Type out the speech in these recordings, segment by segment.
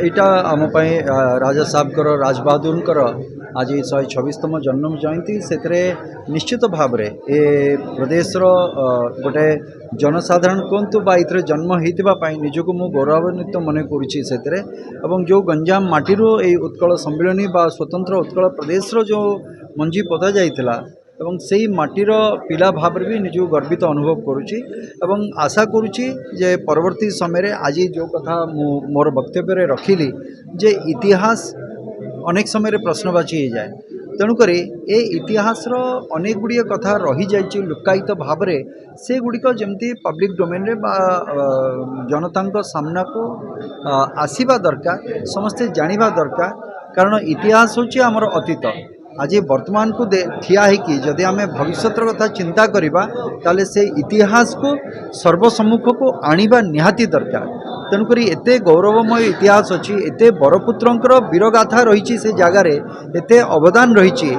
ଏଇଟା ଆମ ପାଇଁ ରାଜା ସାହେବଙ୍କର ରାଜବାହାଦୁରଙ୍କର ଆଜି 126ତମ ଜନ୍ମ ଜୟନ୍ତୀ। ସେଥିରେ ନିଶ୍ଚିତ ଭାବରେ ଏ ପ୍ରଦେଶର ଗୋଟେ ଜନସାଧାରଣ କୁହନ୍ତୁ ବା ଏଥିରେ ଜନ୍ମ ହେଇଥିବା ପାଇଁ ନିଜକୁ ମୁଁ ଗୌରବାନ୍ୱିତ ମନେ କରୁଛି ସେଥିରେ। ଏବଂ ଯେଉଁ ଗଞ୍ଜାମ ମାଟିରୁ এই ଉତ୍କଳ ସମ୍ମିଳନୀ ବା ସ୍ୱତନ୍ତ୍ର ଉତ୍କଳ ପ୍ରଦେଶର ଯେଉଁ ମଞ୍ଜି ପୋତା ଯାଇଥିଲା ଏବଂ ସେହି ମାଟିର ପିଲା ଭାବରେ ବି ନିଜକୁ ଗର୍ବିତ ଅନୁଭବ କରୁଛି ଏବଂ ଆଶା କରୁଛି ଯେ ପରବର୍ତ୍ତୀ ସମୟରେ ଆଜି ଯେଉଁ କଥା ମୁଁ ମୋର ବକ୍ତବ୍ୟରେ ରଖିଲି ଯେ ଇତିହାସ ଅନେକ ସମୟରେ ପ୍ରଶ୍ନବାଚୀ ହେଇଯାଏ। ତେଣୁକରି ଏ ଇତିହାସର ଅନେକ ଗୁଡ଼ିଏ କଥା ରହିଯାଇଛି ଲୁକାୟିତ ଭାବରେ, ସେଗୁଡ଼ିକ ଯେମିତି ପବ୍ଲିକ୍ ଡୋମେନ୍ରେ ବା ଜନତାଙ୍କ ସାମ୍ନାକୁ ଆସିବା ଦରକାର, ସମସ୍ତେ ଜାଣିବା ଦରକାର। କାରଣ ଇତିହାସ ହେଉଛି ଆମର ଅତୀତ। আজি বর্তমানকু ঠিয়া হইকি যদি আমি ভবিষ্যতর কথা চিন্তা করিবা তাহলে সেই ইতিহাসকু সর্বসম্মুখকু আনিবা নিহাতি দরকার। তেণুকরি এতে গৌরবময় ইতিহাস অছি, এতে বরপুত্রঙ্কর বীরগাথা রয়েছে সে জায়গায়, এতে অবদান রয়েছে,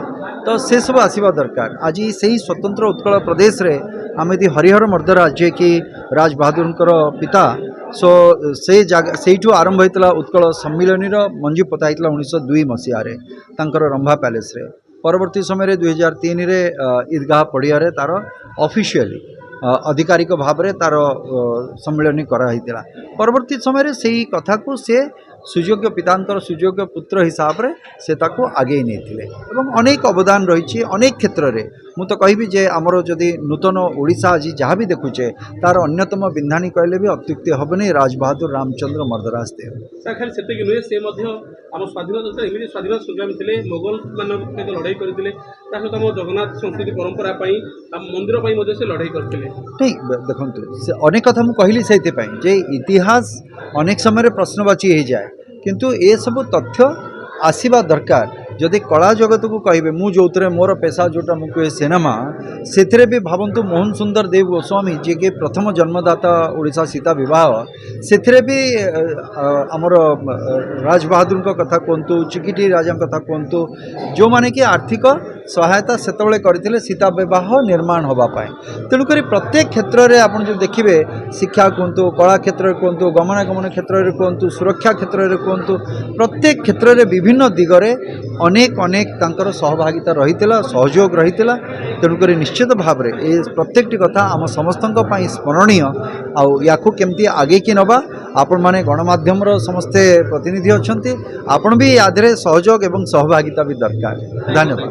তো সেসব আসবা দরকার। আজি সেই স্বতন্ত্র উৎকল প্রদেশে আমি হরিহর মর্দরাজ যে কি রাজবাহাদুরঙ্কর পিতা, সো সেই জায়গা সেইঠু আরম্ভ হয়েছিল উৎকল সম্মিলনীর মঞ্জি পোতা হয়েছিল 1902 মସିହାରେ ତାଙ୍କର ରମ୍ଭା ପ୍ୟାଲେସ୍ରେ। ପରବର୍ତ୍ତୀ ସମୟରେ 2003ରେ ঈদଗାହ ପଡ଼ିଆରେ ତାର ଅଫିସିଆଲି ଆଧିକାରିକ ଭାବରେ ତାର ସମ୍ମିଳନୀ କରାହୋଇଥିଲା। ପରବର୍ତ୍ତୀ ସମୟରେ ସେହି କଥାକୁ ସେ ସୁଯୋଗ୍ୟ ପିତାଙ୍କର ସୁଯୋଗ୍ୟ ପୁତ୍ର ହିସାବରେ ସେ ତାକୁ ଆଗେଇ ନେଇଥିଲେ ଏବଂ ଅନେକ ଅବଦାନ ରହିଛି ଅନେକ କ୍ଷେତ୍ରରେ। ମୁଁ ତ କହିବି ଯେ ଆମର ଯଦି ନୂତନ ଓଡ଼ିଶା ଆଜି ଯାହା ବି ଦେଖୁଛେ ତାର ଅନ୍ୟତମ ବିନ୍ଧାଣୀ କହିଲେ ବି ଅତ୍ୟୁକ୍ତି ହେବନି ରାଜବାହାଦୁର ରାମଚନ୍ଦ୍ର ମର୍ଦରାଜ ଦେବ। ଖାଲି ସେତିକି ନୁହେଁ, ସେ ମଧ୍ୟ ଆମ ସ୍ୱାଧୀନତା ଏମିତି ସ୍ୱାଧୀନତା ସଂଗ୍ରାମୀ ଥିଲେ, ମୋଗଲ ମାନଙ୍କ ସହିତ ଲଢ଼େଇ କରିଥିଲେ, ତା ସହିତ ଆମ ଜଗନ୍ନାଥ ସଂସ୍କୃତି ପରମ୍ପରା ପାଇଁ ଆମ ମନ୍ଦିର ପାଇଁ ମଧ୍ୟ ସେ ଲଢ଼େଇ କରିଥିଲେ। ଠିକ୍ ଦେଖନ୍ତୁ, ସେ ଅନେକ କଥା ମୁଁ କହିଲି ସେଇଥିପାଇଁ ଯେ ଇତିହାସ ଅନେକ ସମୟରେ ପ୍ରଶ୍ନବାଚୀ ହେଇଯାଏ, କିନ୍ତୁ ଏସବୁ ତଥ୍ୟ ଆସିବା ଦରକାର। ଯଦି କଳା ଜଗତକୁ କହିବେ, ମୁଁ ଯେଉଁଥିରେ ମୋର ପେଶା ଯେଉଁଟା ମୁଁ କୁହେ ସିନେମା, ସେଥିରେ ବି ଭାବନ୍ତୁ ମୋହନ ସୁନ୍ଦର ଦେବ ଗୋସ୍ୱାମୀ ଯିଏକି ପ୍ରଥମ ଜନ୍ମଦାତା ଓଡ଼ିଶା ସୀତା ବିବାହ, ସେଥିରେ ବି ଆମର ରାଜବାହାଦୁରଙ୍କ କଥା କୁହନ୍ତୁ, ଚିକିଟି ରାଜାଙ୍କ କଥା କୁହନ୍ତୁ, ଯେଉଁମାନେ କି ଆର୍ଥିକ ସହାୟତା ସେତେବେଳେ କରିଥିଲେ ସୀତା ବିବାହ ନିର୍ମାଣ ହେବା ପାଇଁ। ତେଣୁକରି ପ୍ରତ୍ୟେକ କ୍ଷେତ୍ରରେ ଆପଣ ଯଦି ଦେଖିବେ, ଶିକ୍ଷା କୁହନ୍ତୁ, କଳା କ୍ଷେତ୍ରରେ କୁହନ୍ତୁ, ଗମନାଗମନ କ୍ଷେତ୍ରରେ କୁହନ୍ତୁ, ସୁରକ୍ଷା କ୍ଷେତ୍ରରେ କୁହନ୍ତୁ, ପ୍ରତ୍ୟେକ କ୍ଷେତ୍ରରେ ବିଭିନ୍ନ ଦିଗରେ ଅନେକ ଅନେକ ତାଙ୍କର ସହଭାଗିତା ରହିଥିଲା, ସହଯୋଗ ରହିଥିଲା। ତେଣୁକରି ନିଶ୍ଚିତ ଭାବରେ ଏ ପ୍ରତ୍ୟେକଟି କଥା ଆମ ସମସ୍ତଙ୍କ ପାଇଁ ସ୍ମରଣୀୟ। ଆଉ ୟାକୁ କେମିତି ଆଗେଇକି ନେବା, ଆପଣମାନେ ଗଣମାଧ୍ୟମର ସମସ୍ତେ ପ୍ରତିନିଧି ଅଛନ୍ତି, ଆପଣ ବି ୟା ଦେହରେ ସହଯୋଗ ଏବଂ ସହଭାଗିତା ବି ଦରକାର। ଧନ୍ୟବାଦ।